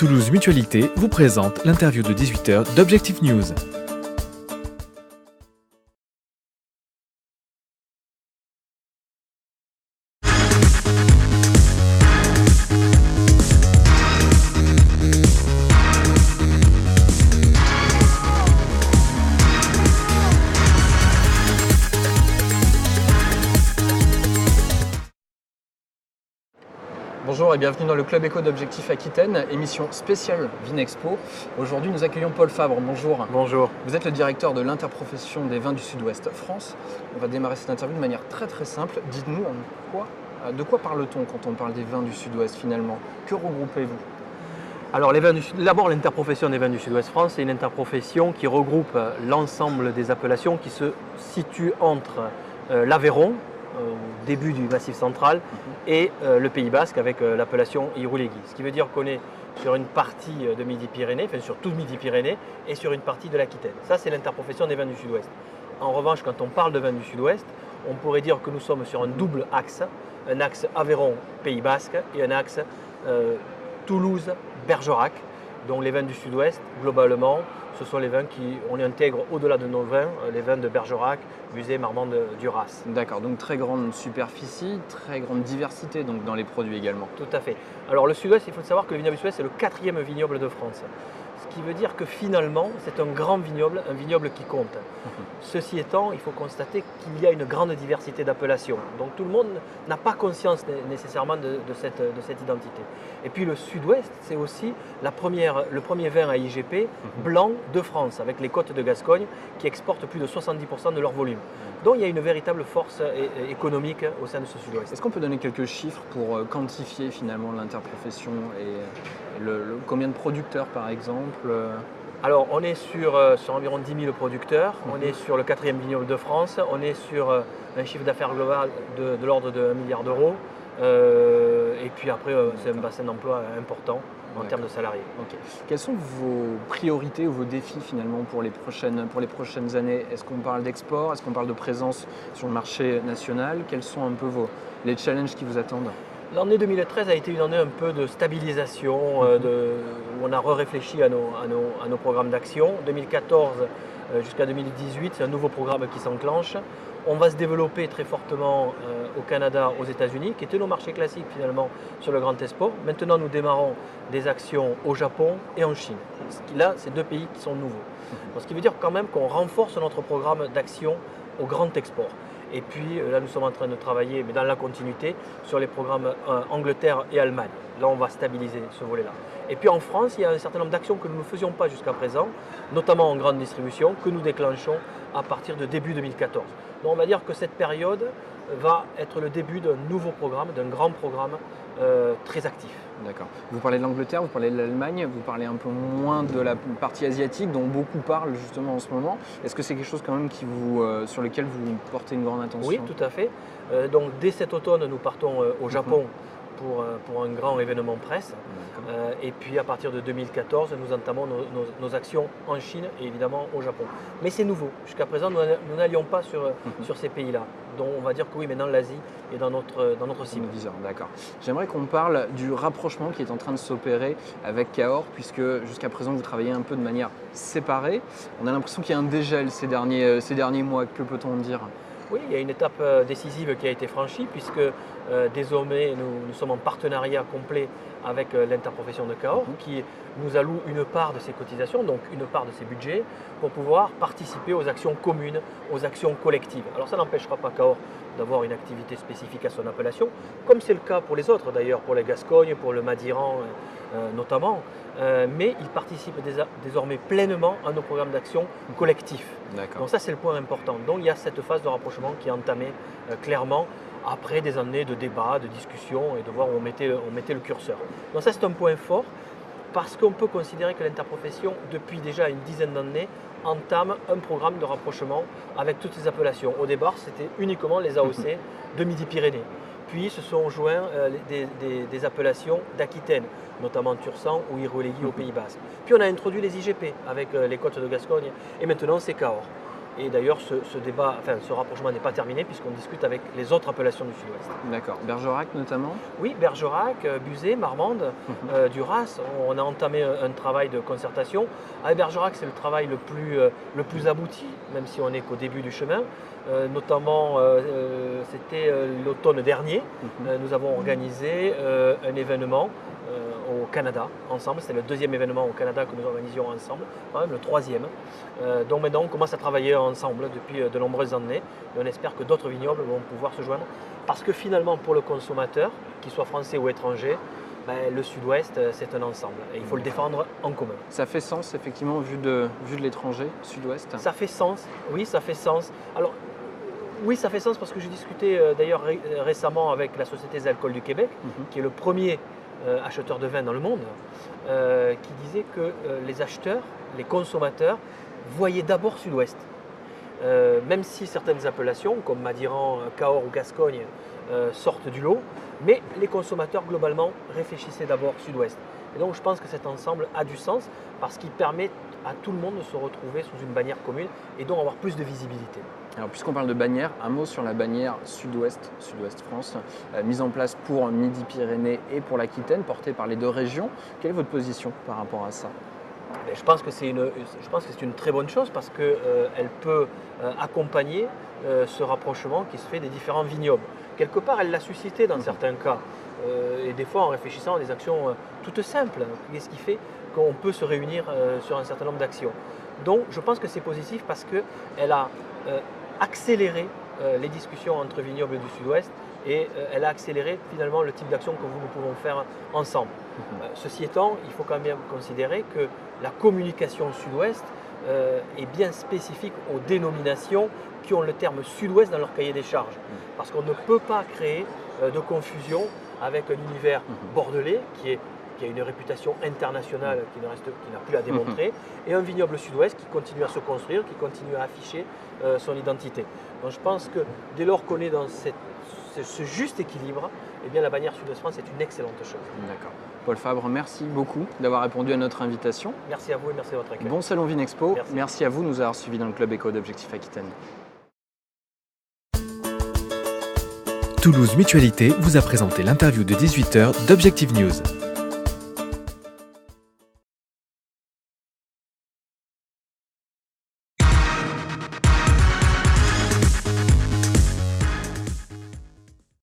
Toulouse Mutualité vous présente l'interview de 18h d'Objectif News. Bonjour et bienvenue dans le Club Éco d'Objectif Aquitaine, émission spéciale Vinexpo. Aujourd'hui, nous accueillons Paul Fabre. Bonjour. Bonjour. Vous êtes le directeur de l'interprofession des vins du Sud-Ouest France. On va démarrer cette interview de manière très simple. Dites-nous de quoi parle-t-on quand on parle des vins du Sud-Ouest finalement? Que regroupez-vous? Alors, d'abord, l'interprofession des vins du Sud-Ouest France, c'est une interprofession qui regroupe l'ensemble des appellations qui se situent entre l'Aveyron, au début du Massif central, et le Pays Basque avec l'appellation Irouléguy. Ce qui veut dire qu'on est sur une partie de Midi-Pyrénées, enfin sur tout Midi-Pyrénées, et sur une partie de l'Aquitaine. Ça, c'est l'interprofession des vins du Sud-Ouest. En revanche, quand on parle de vins du Sud-Ouest, on pourrait dire que nous sommes sur un double axe, un axe Aveyron-Pays Basque et un axe Toulouse-Bergerac, dont les vins du Sud-Ouest, globalement, ce sont les vins on les intègre au-delà de nos vins, les vins de Bergerac, Musée, Marmande, Duras. D'accord, donc très grande superficie, très grande diversité donc, dans les produits également. Tout à fait. Alors le Sud-Ouest, il faut savoir que le vignoble du Sud-Ouest, c'est le 4e vignoble de France. Ce qui veut dire que finalement, c'est un grand vignoble, un vignoble qui compte. Ceci étant, il faut constater qu'il y a une grande diversité d'appellations. Donc tout le monde n'a pas conscience nécessairement de cette identité. Et puis le Sud-Ouest, c'est aussi le premier vin à IGP blanc de France, avec les côtes de Gascogne qui exportent plus de 70% de leur volume. Donc il y a une véritable force économique au sein de ce Sud-Ouest. Est-ce qu'on peut donner quelques chiffres pour quantifier finalement l'interprofession et combien de producteurs par exemple? Alors on est sur environ 10 000 producteurs, on est sur le 4e vignoble de France, on est sur un chiffre d'affaires global de l'ordre de 1 milliard d'euros. Et puis après, c'est un bassin d'emploi important en termes de salariés. Okay. Quelles sont vos priorités ou vos défis finalement pour les prochaines années? Est-ce qu'on parle d'export? Est-ce qu'on parle de présence sur le marché national? Quels sont un peu les challenges qui vous attendent? L'année 2013 a été une année un peu de stabilisation, où on a réfléchi à nos programmes d'action. 2014 jusqu'à 2018, c'est un nouveau programme qui s'enclenche. On va se développer très fortement au Canada, aux États-Unis, qui étaient nos marchés classiques finalement sur le Grand Export. Maintenant, nous démarrons des actions au Japon et en Chine. Là, c'est 2 pays qui sont nouveaux. Ce qui veut dire quand même qu'on renforce notre programme d'action au Grand Export. Et puis là, nous sommes en train de travailler, mais dans la continuité, sur les programmes Angleterre et Allemagne. Là, on va stabiliser ce volet-là. Et puis en France, il y a un certain nombre d'actions que nous ne faisions pas jusqu'à présent, notamment en grande distribution, que nous déclenchons à partir de début 2014. Donc on va dire que cette période va être le début d'un nouveau programme, d'un grand programme très actif. D'accord. Vous parlez de l'Angleterre, vous parlez de l'Allemagne, vous parlez un peu moins de la partie asiatique dont beaucoup parlent justement en ce moment. Est-ce que c'est quelque chose quand même sur lequel vous portez une grande attention? Oui, tout à fait. Donc dès cet automne, nous partons au Japon pour un grand événement presse. Et puis à partir de 2014, nous entamons nos actions en Chine et évidemment au Japon. Mais c'est nouveau. Jusqu'à présent, nous n'allions pas sur ces pays-là. Donc on va dire que oui, maintenant l'Asie est dans notre cible. D'accord. J'aimerais qu'on parle du rapprochement qui est en train de s'opérer avec Cahors, puisque jusqu'à présent vous travaillez un peu de manière séparée. On a l'impression qu'il y a un dégel ces derniers mois. Que peut-on dire? Oui, il y a une étape décisive qui a été franchie puisque désormais nous sommes en partenariat complet avec l'interprofession de Cahors qui nous alloue une part de ses cotisations, donc une part de ses budgets, pour pouvoir participer aux actions communes, aux actions collectives. Alors ça n'empêchera pas Cahors d'avoir une activité spécifique à son appellation, comme c'est le cas pour les autres d'ailleurs, pour les Gascognes, pour le Madiran notamment, mais il participe désormais pleinement à nos programmes d'action collectifs. Donc ça c'est le point important. Donc il y a cette phase de rapprochement qui est entamée clairement après des années de débats, de discussions et de voir où on mettait le curseur. Donc ça c'est un point fort parce qu'on peut considérer que l'interprofession, depuis déjà une dizaine d'années, entame un programme de rapprochement avec toutes ces appellations. Au départ, c'était uniquement les AOC de Midi-Pyrénées. Puis se sont joints des appellations d'Aquitaine, notamment Tursan ou Irouléguy au Pays Basque. Puis on a introduit les IGP avec les côtes de Gascogne et maintenant c'est Cahors. Et d'ailleurs, ce rapprochement n'est pas terminé puisqu'on discute avec les autres appellations du Sud-Ouest. D'accord. Bergerac notamment? Oui, Bergerac, Buzet, Marmande, Duras, on a entamé un travail de concertation. Avec Bergerac, c'est le travail le plus abouti, même si on n'est qu'au début du chemin. Notamment, c'était l'automne dernier, nous avons organisé un événement au Canada ensemble. C'est le deuxième événement au Canada que nous organisions ensemble, quand même le troisième. Donc maintenant on commence à travailler ensemble depuis de nombreuses années et on espère que d'autres vignobles vont pouvoir se joindre parce que finalement pour le consommateur, qu'il soit français ou étranger, le Sud-Ouest c'est un ensemble et il faut le défendre en commun. Ça fait sens effectivement vu de l'étranger, Sud-Ouest? Ça fait sens, oui ça fait sens. Alors, oui, ça fait sens parce que j'ai discuté d'ailleurs récemment avec la Société des alcools du Québec, qui est le premier acheteur de vin dans le monde, qui disait que les acheteurs, les consommateurs, voyaient d'abord Sud-Ouest. Même si certaines appellations, comme Madiran, Cahors ou Gascogne, sortent du lot, mais les consommateurs globalement réfléchissaient d'abord Sud-Ouest. Et donc je pense que cet ensemble a du sens parce qu'il permet à tout le monde de se retrouver sous une bannière commune et donc avoir plus de visibilité. Alors puisqu'on parle de bannière, un mot sur la bannière Sud-Ouest, Sud-Ouest France, mise en place pour Midi-Pyrénées et pour l'Aquitaine, portée par les deux régions. Quelle est votre position par rapport à ça? Je pense que c'est une très bonne chose parce qu'elle peut accompagner ce rapprochement qui se fait des différents vignobles. Quelque part, elle l'a suscité dans certains cas. Et des fois, en réfléchissant à des actions toutes simples, qu'est-ce qui fait qu'on peut se réunir sur un certain nombre d'actions. Donc, je pense que c'est positif parce qu'elle a accéléré les discussions entre vignobles du Sud-Ouest et elle a accéléré finalement le type d'action que nous pouvons faire ensemble. Ceci étant, il faut quand même considérer que la communication Sud-Ouest est bien spécifique aux dénominations qui ont le terme Sud-Ouest dans leur cahier des charges. Parce qu'on ne peut pas créer de confusion avec un univers bordelais qui a une réputation internationale qui n'a plus à démontrer, et un vignoble Sud-Ouest qui continue à se construire, qui continue à afficher son identité. Donc je pense que dès lors qu'on est dans ce juste équilibre, eh bien la bannière Sud-Ouest France est une excellente chose. D'accord. Paul Fabre, merci beaucoup d'avoir répondu à notre invitation. Merci à vous et merci à votre accueil. Bon salon Vinexpo. Merci à vous de nous avoir suivis dans le Club Éco d'Objectif Aquitaine. Toulouse Mutualité vous a présenté l'interview de 18h d'Objective News.